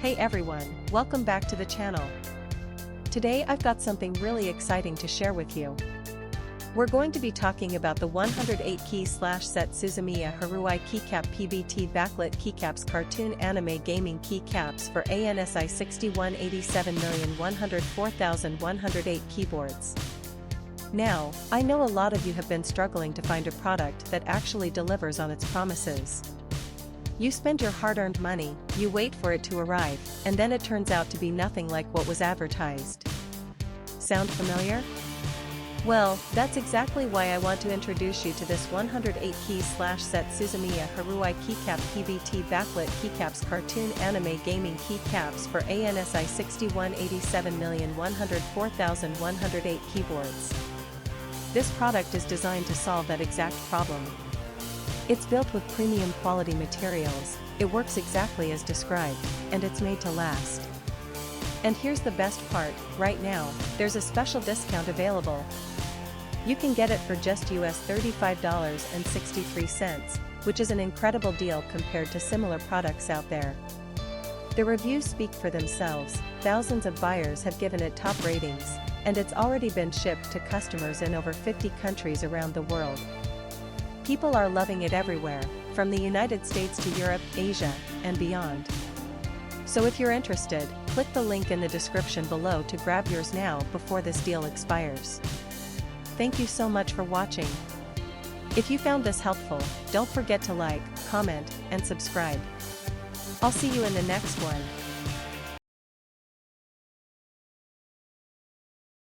Hey everyone, welcome back to the channel. Today I've got something really exciting to share with you. We're going to be talking about the 108 key set Suzumiya Haruhi Keycap PBT Backlit Keycaps cartoon anime gaming keycaps for ANSI 6187,104,108 keyboards. Now, I know a lot of you have been struggling to find a product that actually delivers on its promises. You spend your hard-earned money, you wait for it to arrive, and then it turns out to be nothing like what was advertised. Sound familiar? Well, that's exactly why I want to introduce you to this 108 key set Suzumiya Haruhi Keycap PBT Backlit Keycaps cartoon anime gaming keycaps for ANSI 6187,104,108 keyboards. This product is designed to solve that exact problem. It's built with premium quality materials, it works exactly as described, and it's made to last. And here's the best part, right now, there's a special discount available. You can get it for just US $35.63, which is an incredible deal compared to similar products out there. The reviews speak for themselves, thousands of buyers have given it top ratings, and it's already been shipped to customers in over 50 countries around the world. People are loving it everywhere, from the United States to Europe, Asia, and beyond. So if you're interested, click the link in the description below to grab yours now before this deal expires. Thank you so much for watching. If you found this helpful, don't forget to like, comment, and subscribe. I'll see you in the next one.